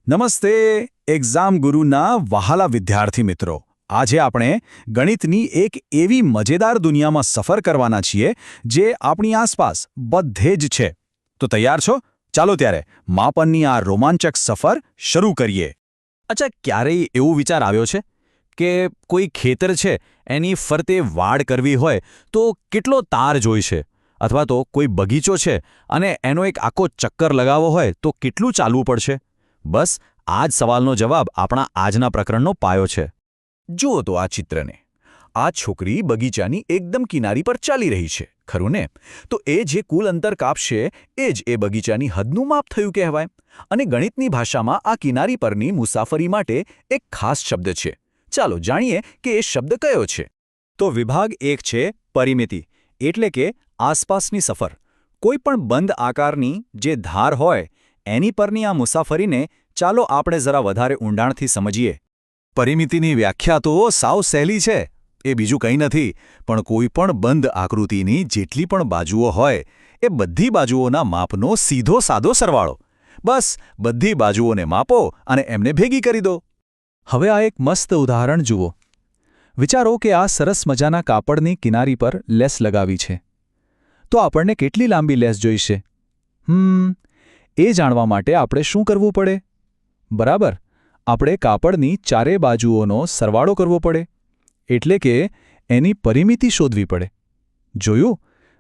નમસ્તે એક્ઝામ ગુરુના વહાલા વિદ્યાર્થી મિત્રો. આજે આપણે ગણિતની એક એવી મજેદાર દુનિયામાં સફર કરવાના છીએ જે આપણી આસપાસ બધે જ છે. તો તૈયાર છો? ચાલો ત્યારે માપનની આ રોમાંચક સફર શરૂ કરીએ. અચ્છા, ક્યારેય એવો વિચાર આવ્યો છે કે કોઈ ખેતર છે એની ફરતે વાડ કરવી હોય તો કેટલો તાર જોઈશે? અથવા તો કોઈ બગીચો છે અને એનો એક આખો ચક્કર લગાવવો હોય તો કેટલું ચાલવું પડશે? બસ આ જ સવાલનો જવાબ આપણા આજના પ્રકરણનો પાયો છે. જુઓ તો આ ચિત્રને. આ છોકરી બગીચાની એકદમ કિનારી પર ચાલી રહી છે, ખરું ને? તો એ જે કુલ અંતર કાપશે એ જ એ બગીચાની હદનું માપ થયું કહેવાય. અને ગણિતની ભાષામાં આ કિનારી પરની મુસાફરી માટે એક ખાસ શબ્દ છે. ચાલો જાણીએ કે એ શબ્દ કયો છે. તો વિભાગ 1 છે પરિમિતિ, એટલે કે આસપાસની સફર. કોઈ પણ બંધ આકારની જે ધાર હોય એની પરની આ મુસાફરીને ચાલો આપણે જરા વધારે ઊંડાણથી સમજીએ. પરિમિતિની વ્યાખ્યા તો સાવ સહેલી છે. એ બીજું કંઈ નથી પણ કોઈ પણ બંધ આકૃતિની જેટલી પણ બાજુઓ હોય એ બધી બાજુઓના માપનો સીધો સાદો સરવાળો. બસ બધી બાજુઓને માપો અને એમને ભેગી કરી દો. હવે આ એક મસ્ત ઉદાહરણ જુઓ. વિચારો કે આ સરસ મજાના કાપડની કિનારી પર લેસ લગાવી છે. તો આપણને કેટલી લાંબી લેસ જોઈશે? એ જાણવા માટે આપણે શું કરવું પડે? બરાબર, આપણે કાપડની ચારે બાજુઓનો સરવાળો કરવો પડે. એટલે કે એની પરિમિતિ શોધવી પડે. જોયું?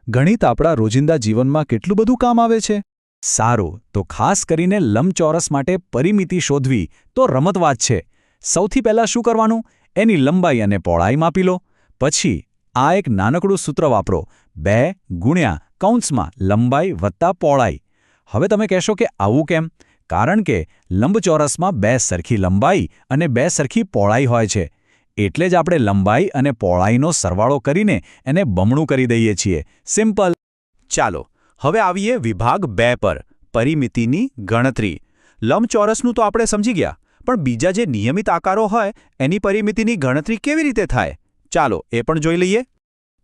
ગણિત આપણા રોજિંદા જીવનમાં કેટલું બધું કામ આવે છે. સારું, તો ખાસ કરીને લંબચોરસ માટે પરિમિતિ શોધવી તો રમતવાત છે. સૌથી પહેલાં શું કરવાનું? એની લંબાઈ અને પહોળાઈ માપી લો. પછી આ એક નાનકડું સૂત્ર વાપરો, 2 ગુણ્યા કૌંસમાં લંબાઈ વત્તા પહોળાઈ. હવે તમે કહેશો કે આવું કેમ? કારણ કે લંબચોરસમાં 2 સરખી લંબાઈ અને 2 સરખી પહોળાઈ હોય છે. એટલે જ આપણે લંબાઈ અને પહોળાઈનો સરવાળો કરીને એને બમણું કરી દઈએ છીએ. સિમ્પલ. ચાલો હવે આવીએ વિભાગ 2 પર, પરિમિતિની ગણતરી. લંબચોરસનું તો આપણે સમજી ગયા, પણ બીજા જે નિયમિત આકારો હોય એની પરિમિતિની ગણતરી કેવી રીતે થાય? ચાલો એ પણ જોઈ લઈએ.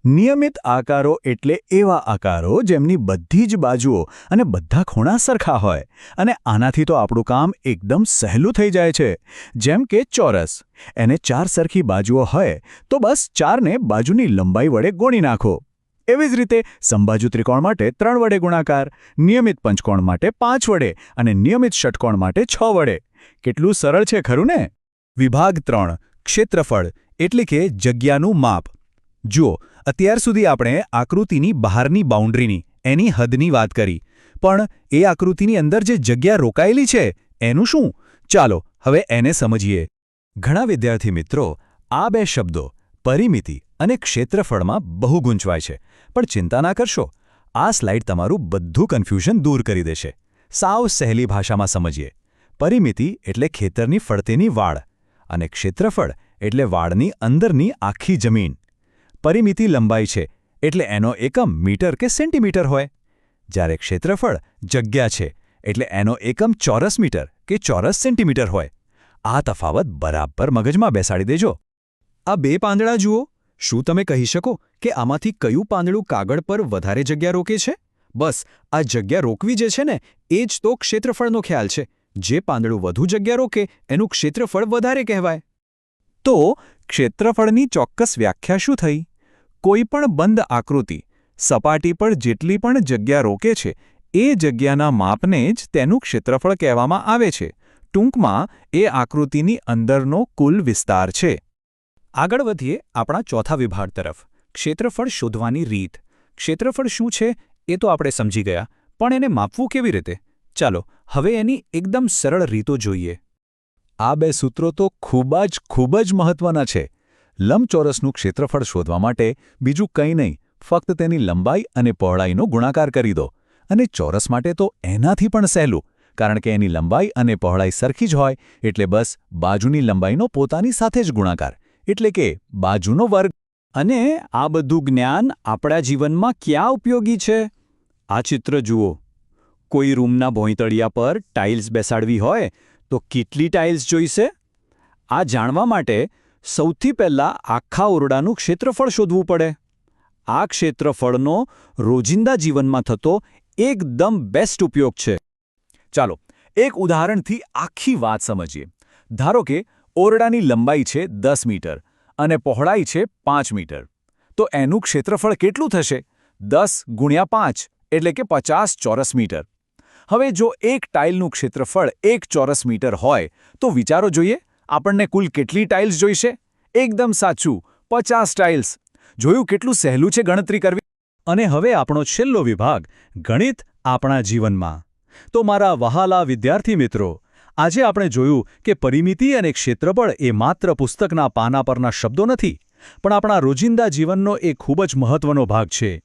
નિયમિત આકારો એટલે એવા આકારો જેમની બધી જ બાજુઓ અને બધા ખૂણા સરખા હોય. અને આનાથી તો આપણું કામ એકદમ સહેલું થઈ જાય છે. જેમ કે ચોરસ. એને 4 સરખી બાજુઓ હોય તો બસ 4ને બાજુની લંબાઈ વડે ગુણી નાખો. એવી જ રીતે સમબાજુ ત્રિકોણ માટે 3 વડે ગુણાકાર, નિયમિત પંચકોણ માટે 5 વડે અને નિયમિત ષટકોણ માટે 6 વડે. કેટલું સરળ છે, ખરું ને? વિભાગ 3 ક્ષેત્રફળ એટલે કે જગ્યાનું માપ. જુઓ, અત્યાર સુધી આપણે આકૃતિની બહારની બાઉન્ડ્રીની, એની હદની વાત કરી. પણ એ આકૃતિની અંદર જે જગ્યા રોકાયેલી છે એનું શું? ચાલો હવે એને સમજીએ. ઘણા વિદ્યાર્થી મિત્રો આ 2 શબ્દો પરિમિતિ અને ક્ષેત્રફળમાં બહુ ગૂંચવાય છે. પણ ચિંતા ના કરશો, આ સ્લાઇડ તમારું બધું કન્ફ્યુઝન દૂર કરી દેશે. સાવ સહેલી ભાષામાં સમજીએ. પરિમિતિ એટલે ખેતરની ફરતેની વાડ અને ક્ષેત્રફળ એટલે વાડની અંદરની આખી જમીન. પરિમિતિ લંબાઈ છે એટલે એનો એકમ મીટર કે સેન્ટીમીટર હોય, જ્યારે ક્ષેત્રફળ જગ્યા છે એટલે એનો એકમ ચોરસ મીટર કે ચોરસ સેન્ટીમીટર હોય. આ તફાવત બરાબર મગજમાં બેસાડી દેજો. આ 2 પાંદડા જુઓ. શું તમે કહી શકો કે આમાંથી કયું પાંદડું કાગળ પર વધારે જગ્યા રોકે છે? બસ આ જગ્યા રોકવી જે છે ને એ જ તો ક્ષેત્રફળનો ખ્યાલ છે. જે પાંદડું વધુ જગ્યા રોકે એનું ક્ષેત્રફળ વધારે કહેવાય. તો ક્ષેત્રફળની ચોક્કસ વ્યાખ્યા શું થઈ? કોઈ પણ બંધ આકૃતિ સપાટી પર જેટલી પણ જગ્યા રોકે છે એ જગ્યાના માપને જ તેનું ક્ષેત્રફળ કહેવામાં આવે છે. ટૂંકમાં એ આકૃતિની અંદરનો કુલ વિસ્તાર છે. આગળ વધીએ આપણા ચોથા વિભાગ તરફ, ક્ષેત્રફળ શોધવાની રીત. ક્ષેત્રફળ શું છે એ તો આપણે સમજી ગયા, પણ એને માપવું કેવી રીતે? ચાલો હવે એની એકદમ સરળ રીતો જોઈએ. આ 2 સૂત્રો તો ખૂબ જ મહત્વના છે. લંબચોરસનું ક્ષેત્રફળ શોધવા માટે બીજું કંઈ નહીં, ફક્ત તેની લંબાઈ અને પહોળાઈનો ગુણાકાર કરી દો. અને ચોરસ માટે તો એનાથી પણ સહેલું, કારણ કે એની લંબાઈ અને પહોળાઈ સરખી જ હોય એટલે બસ બાજુની લંબાઈનો પોતાની સાથે જ ગુણાકાર, એટલે કે બાજુનો વર્ગ. અને આ બધું જ્ઞાન આપણા જીવનમાં ક્યાં ઉપયોગી છે? આ ચિત્ર જુઓ. કોઈ રૂમના ભોંયતળિયા પર ટાઇલ્સ બેસાડવી હોય તો કેટલી ટાઇલ્સ જોઈશે? આ જાણવા માટે સૌથી પહેલાં આખા ઓરડાનું ક્ષેત્રફળ શોધવું પડે. આ ક્ષેત્રફળનો રોજિંદા જીવનમાં થતો એકદમ બેસ્ટ ઉપયોગ છે. ચાલો એક ઉદાહરણથી આખી વાત સમજીએ. ધારો કે ઓરડાની લંબાઈ છે 10 મીટર અને પહોળાઈ છે 5 મીટર. તો એનું ક્ષેત્રફળ કેટલું થશે? 10 ગુણ્યા 5 એટલે કે 50 ચોરસ મીટર. હવે જો એક ટાઇલનું ક્ષેત્રફળ 1 ચોરસ મીટર હોય તો વિચારો જોઈએ આપણને કુલ કેટલી ટાઇલ્સ જોઈશે? એકદમ સાચું, 50 ટાઇલ્સ. જોયું કેટલું સહેલું છે ગણતરી કરવી? અને હવે આપણો છેલ્લો વિભાગ, ગણિત આપણા જીવનમાં. તો મારા વહાલા વિદ્યાર્થી મિત્રો, આજે આપણે જોયું કે પરિમિતિ અને ક્ષેત્રફળ એ માત્ર પુસ્તકના પાના પરના શબ્દો નથી, પણ આપણા રોજિંદા જીવનનો એક ખૂબ જ મહત્વનો ભાગ છે.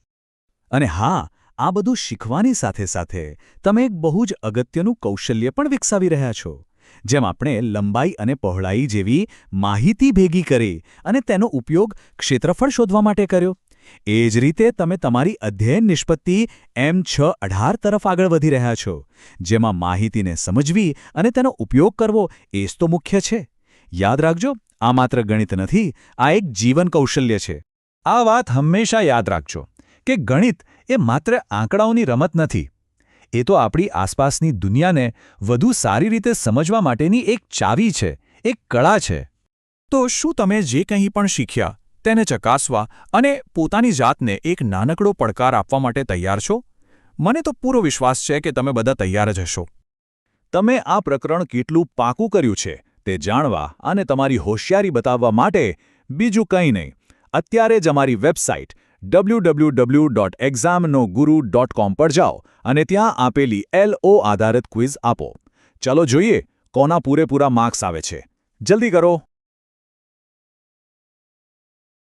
અને હા, આ બધું શીખવાની સાથે સાથે તમે એક બહુ જ અગત્યનું કૌશલ્ય પણ વિકસાવી રહ્યા છો. જેમ આપણે લંબાઈ અને પહોળાઈ જેવી માહિતી ભેગી કરી અને તેનો ઉપયોગ ક્ષેત્રફળ શોધવા માટે કર્યો, એ જ રીતે તમે તમારી અધ્યયન નિષ્પત્તિ M618 તરફ આગળ વધી રહ્યા છો, જેમાં માહિતીને સમજવી અને તેનો ઉપયોગ કરવો એ જ તો મુખ્ય છે. યાદ રાખજો, આ માત્ર ગણિત નથી, આ એક જીવન કૌશલ્ય છે. આ વાત હંમેશા યાદ રાખજો કે ગણિત એ માત્ર આંકડાઓની રમત નથી. એ તો આપણી આસપાસની દુનિયાને વધુ સારી રીતે સમજવા માટેની એક ચાવી છે, એક કળા છે. તો શું તમે જે કંઈ પણ શીખ્યા તેને ચકાસવા અને પોતાની જાતને એક નાનકડો પડકાર આપવા માટે તૈયાર છો? મને તો પૂરો વિશ્વાસ છે કે તમે બધા તૈયાર જ હશો. તમે આ પ્રકરણ કેટલું પાકું કર્યું છે તે જાણવા અને તમારી હોશિયારી બતાવવા માટે બીજું કંઈ નહીં, અત્યારે જ અમારી વેબસાઇટ www.examnoguru.com પર જાઓ અને ત્યાં આપેલી LO આધારિત ક્વિઝ આપો. ચાલો જોઈએ કોના પૂરેપૂરા માર્ક્સ આવે છે. જલ્દી કરો.